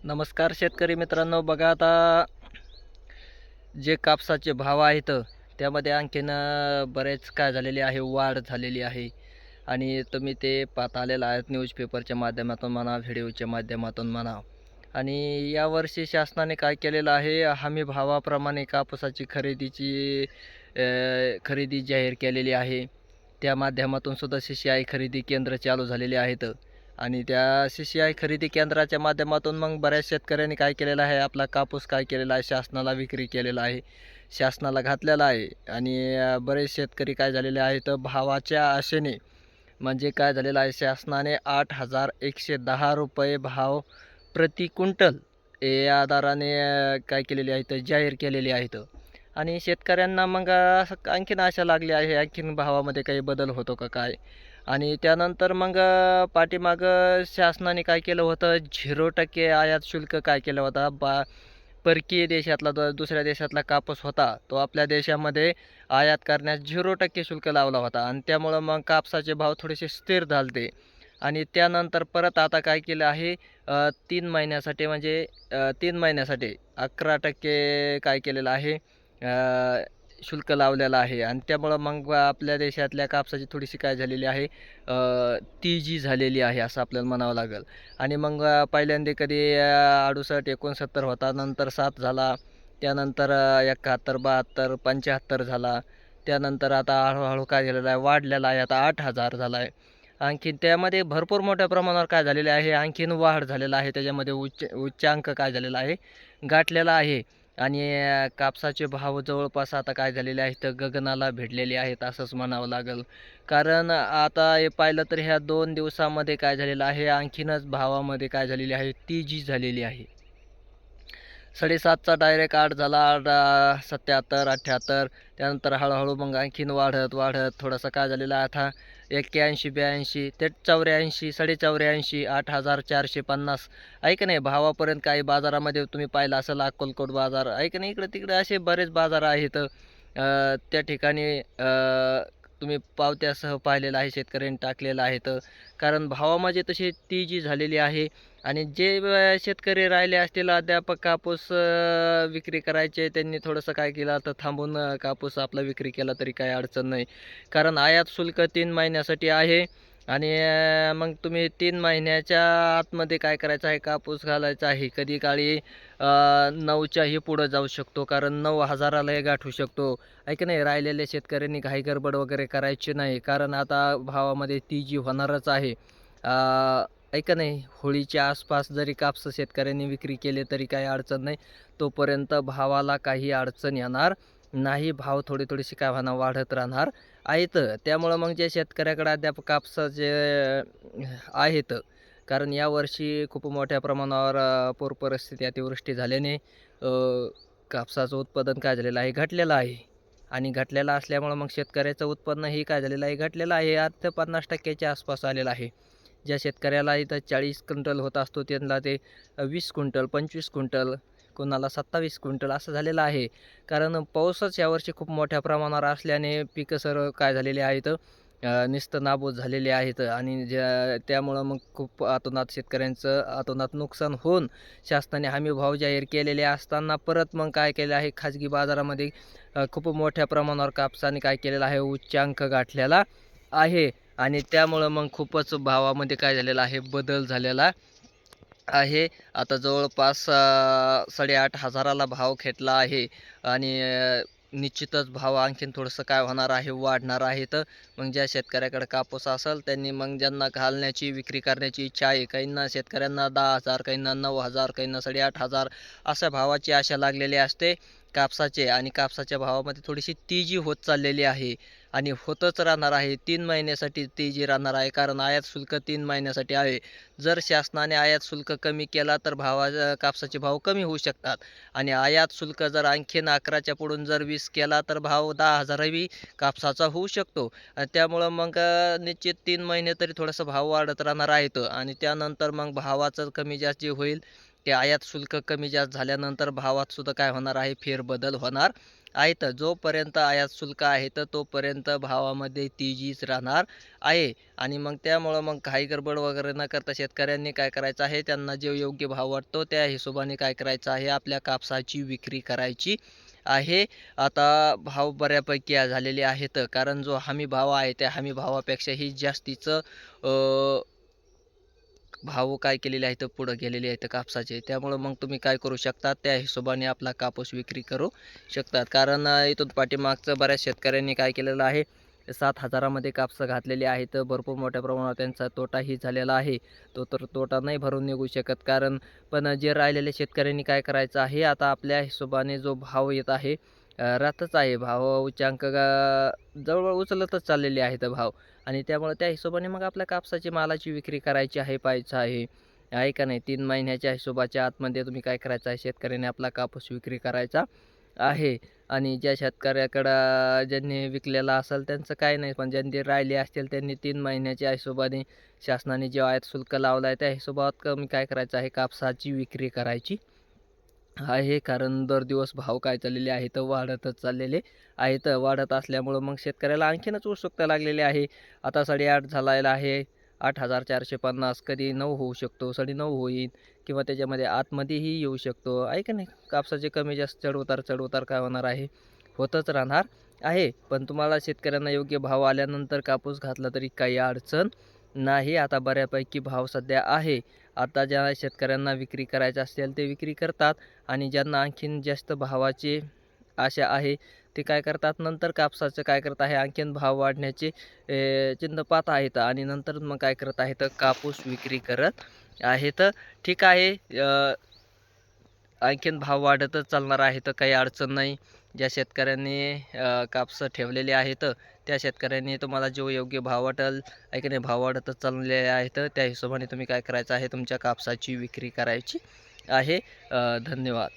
नमस्कार शेतकरी मित्रांनो. बघा आता जे कापसाचे भाव आहेत त्यामध्ये आणखीन बरेच काय झालेले आहे, वाढ झालेली आहे. आणि तुम्ही ते पाहता आलेलं आहेत न्यूजपेपरच्या माध्यमातून म्हणा, व्हिडिओच्या माध्यमातून म्हणा. आणि यावर्षी शासनाने काय केलेलं आहे, हमी भावाप्रमाणे कापसाची खरेदी जाहीर केलेली आहे. त्या माध्यमातून सुद्धा CCI खरेदी केंद्र चालू झालेले आहेत. आणि त्या CCI खरेदी केंद्राच्या माध्यमातून मग बऱ्याच शेतकऱ्यांनी काय केलेलं आहे, आपला कापूस काय केलेला आहे, शासनाला विक्री केलेला आहे, शासनाला घातलेला आहे. आणि बरेच शेतकरी काय झालेले आहेत, भावाच्या आशेने म्हणजे काय झालेलं आहे, शासनाने 8,110 रुपये भाव प्रति क्विंटल या दराने काय केलेले आहेत, जाहीर केलेले आहेत. आणि शेतकऱ्यांना मग असं आणखीन आशा लागली आहे, आणखीन भावामध्ये काही बदल होतो का काय. आणि त्यानंतर मग पाठीमागं शासनाने काय केलं होतं, 0% आयात शुल्क काय केलं होतं. परकीय देशातला दुसऱ्या देशातला कापूस होता तो आपल्या देशामध्ये आयात करण्यास 0% शुल्क लावला होता. आणि त्यामुळं मग कापसाचे भाव थोडेसे स्थिर झाले. आणि त्यानंतर परत आता काय केलं आहे, 3 महिन्यासाठी म्हणजे 3 महिन्यासाठी 11% काय केलेलं आहे, शुल्क लावलेलं आहे. आणि त्यामुळं मग आपल्या देशातल्या कापसाची थोडीशी काय झालेली आहे, तेजी झालेली आहे असं आपल्याला म्हणावं लागेल. आणि मग पहिल्यांदा कधी 68-69 होता, नंतर 7 झाला, त्यानंतर 71, 72, 75 झाला. त्यानंतर आता हळूहळू काय झालेलं आहे, वाढलेला आहे, आता 8,000 झाला आहे. आणखीन त्यामध्ये भरपूर मोठ्या प्रमाणावर काय झालेले आहे, आणखीन वाढ झालेला आहे. त्याच्यामध्ये उच्चांक काय झालेला आहे, गाठलेला आहे. आणि कापसाचे भाव जवळपास आता काय झालेले आहेत, गगनाला भिडलेले आहेत असंच म्हणावं लागेल. कारण आता हे पाहिलं तर ह्या 2 दिवसामध्ये काय झालेलं आहे, आणखीनच भावामध्ये काय झालेली आहे, तेजी झालेली आहे. 7.5चा डायरेक्ट 8 झाला, 77, 78. त्यानंतर हळूहळू मग आणखीन वाढत वाढत थोडासा काय झालेला आहे आता 81, 82, ते 84, 84, 8,450 आहे का नाही भावापर्यंत. काही बाजारामध्ये तुम्ही पाहिलं असेल, अक्कलकोट बाजार आहे का नाही, इकडे तिकडे असे बरेच बाजार आहेत. त्या ठिकाणी तुम्ही पावत्यासह पाहिलेलं आहे, शेतकऱ्यांनी टाकलेलं आहे. कारण भावामध्ये तशी तेजी झालेली आहे. आणि जे शेतकरी राहिले असतील अद्याप कापूस विक्री करायचे, त्यांनी थोडंसं काय केलं तर थांबून कापूस आपला विक्री केला तरी काही अडचण नाही. कारण आयात शुल्क 3 महिन्यासाठी आहे. आणि मग तुम्ही 3 महिन्याच्या आतमध्ये काय करायचं आहे, कापूस घालायचा आहे. कधी काळी 9च्याही पुढं जाऊ शकतो, कारण 9,000लाही गाठू शकतो आहे की नाही. राहिलेल्या शेतकऱ्यांनी घाई गडबड वगैरे करायची नाही, कारण आता भावामध्ये तेजी होणारच आहे. आहे का नाही. होळीच्या आसपास जरी कापस शेतकऱ्यांनी विक्री केले तरी काही अडचण नाही, तोपर्यंत भावाला काही अडचण येणार नाही. भाव थोडीशी काय होणार, वाढत राहणार आहेत. त्यामुळं मग जे शेतकऱ्याकडे अद्याप कापसाचे आहेत, कारण यावर्षी खूप मोठ्या प्रमाणावर पूर परिस्थिती, अतिवृष्टी झाल्याने कापसाचं उत्पादन काय झालेलं आहे, घटलेलं आहे. आणि घटलेलं असल्यामुळं मग शेतकऱ्याचं उत्पन्नही काय झालेलं आहे, घटलेलं आहे. आता 50%च्या आसपास आलेलं आहे. ज्या शेतकऱ्याला इथं 40 क्विंटल होत असतो, त्यांना ते 20 क्विंटल, 25 क्विंटल, कोणाला 27 क्विंटल असं झालेलं आहे. कारण पाऊसच यावर्षी खूप मोठ्या प्रमाणावर असल्याने पिकं सर्व काय झालेले आहेत, नुसतं नाबूद झालेले आहेत. आणि त्यामुळं मग खूप अतोनात शेतकऱ्यांचं अतोनात नुकसान होऊन शासनाने हमी भाव जाहीर केलेले असताना परत मग काय केलं आहे, खाजगी बाजारामध्ये खूप मोठ्या प्रमाणावर कापसाने काय केलेलं आहे, उच्चांक गाठलेला आहे. आणि त्यामुळं मग खूपच भावामध्ये काय झालेलं आहे, बदल झालेला आहे. आता जवळपास 8,500ला भाव खेटला आहे. आणि निश्चितच भाव आणखीन थोडंसं काय होणार आहे, वाढणार आहे. तर मग ज्या शेतकऱ्याकडे कापूस असेल त्यांनी मग ज्यांना घालण्याची, विक्री करण्याची इच्छा आहे, काहींना शेतकऱ्यांना 10,000, काहींना 9,000, काहींना 8,500 अशा भावाची आशा लागलेली असते कापसाचे. आणि कापसाच्या भावामध्ये थोडीशी तेजी होत चाललेली आहे आणि होतच राहणार आहे. 3 महिन्यासाठी तेजी राहणार आहे, कारण आयात शुल्क 3 महिन्यासाठी आहे. जर शासनाने आयात शुल्क कमी केला तर कापसाचे भाव कमी होऊ शकतात. आणि आयात शुल्क जर आणखीन 11च्या पुढून जर 20 केला तर भाव 10,000ही कापसाचा होऊ शकतो. त्यामुळं मग निश्चित 3 महिने तरी थोडासा भाव वाढत राहणार आहेत. आणि त्यानंतर मग भावाचं कमी जास्त जे होईल, ते आयात शुल्क कमी जास्त झाल्यानंतर भावात सुद्धा काय होणार आहे, फेरबदल होणार आहे. तर जोपर्यंत आयात शुल्क आहे तर तोपर्यंत भावामध्ये तेजीच राहणार आहे. आणि मग त्यामुळं मग काही गडबड वगैरे न करता शेतकऱ्यांनी काय करायचं आहे, त्यांना जो योग्य भाव वाटतो त्या हिशोबाने काय करायचं आहे, आपल्या कापसाची विक्री करायची आहे. आता भाव बऱ्यापैकी झालेले आहेत, कारण जो हमी भाव आहे त्या हमी भावापेक्षाही जास्तीचं भाव काय केलेले आहेत पुढं गेलेले आहेत कापसाचे. त्यामुळं मग तुम्ही काय करू शकता, त्या हिशोबाने आपला कापूस विक्री करू शकतात. कारण इथून पाठीमागचं बऱ्याच शेतकऱ्यांनी काय केलेलं आहे, 7,000मध्ये कापसं घातलेली आहेत. भरपूर मोठ्या प्रमाणात त्यांचा तोटाही झालेला आहे. तो तर तोटा नाही भरून निघू शकत. कारण पण जे राहिलेल्या शेतकऱ्यांनी काय करायचं आहे, आता आपल्या हिशोबाने जो भाव येत आहे, राहतच आहे. भाव उच्चांक जवळ उचलतच चाललेले आहेत भाव. आणि त्यामुळे त्या हिशोबाने मग आपल्या कापसाची मालाची विक्री करायची आहे, पाहायचं आहे. आहे का नाही? 3 महिन्याच्या हिशोबाच्या आतमध्ये तुम्ही काय करायचं आहे, शेतकऱ्याने आपला कापूस विक्री करायचा आहे. आणि ज्या शेतकऱ्याकडं ज्यांनी विकलेला असेल त्यांचं काही नाही, पण ज्यांनी राहिले असतील त्यांनी 3 महिन्याच्या हिशोबाने शासनाने जे आयात शुल्क लावला आहे त्या हिशोबात कमी काय करायचं आहे, कापसाची विक्री करायची आहे. कारण दर दिवस भाव काय चाललेले आहेत, वाढतच चाललेले आहेत. वाढत असल्यामुळं मग शेतकऱ्याला आणखीनच उत्सुकता लागलेली आहे. आता 8.5 झालेला आहे. 8,450 कधी 9 होऊ शकतो, 9.5 होईल किंवा त्याच्यामध्ये आतमध्येही येऊ शकतो. आहे का नाही? कापसाचे कमी जास्त चढ-उतार काय होणार आहे, होतच राहणार आहे. पण तुम्हाला शेतकऱ्यांना योग्य भाव आल्यानंतर कापूस घातला तरी काही अडचण नाही. आता बऱ्यापैकी भाव सध्या आहे. आता ज्या शेतकऱ्यांना विक्री करायची असेल ते विक्री करतात. आणि ज्यांना आणखीन जास्त भावाची आशा आहे ते काय करतात, नंतर कापसाचं काय करत आहे, आणखीन भाव वाढण्याचे चिन्ह पाहत आहेत आणि नंतर मग काय करत आहेत, कापूस विक्री करत आहेत. ठीक आहे. आणखीन भाव वाढतच चालणार आहे तर काही अडचण नाही. ज्या शेतकऱ्यांनी कापसं ठेवलेले आहेत त्या शेतकऱ्यांनी तुम्हाला जो योग्य भाव वाटेल, आहे की नाही, भाव वाढतच चाललेले आहेत त्या हिशोबाने तुम्ही काय करायचं आहे, तुमच्या कापसाची विक्री करायची आहे. धन्यवाद.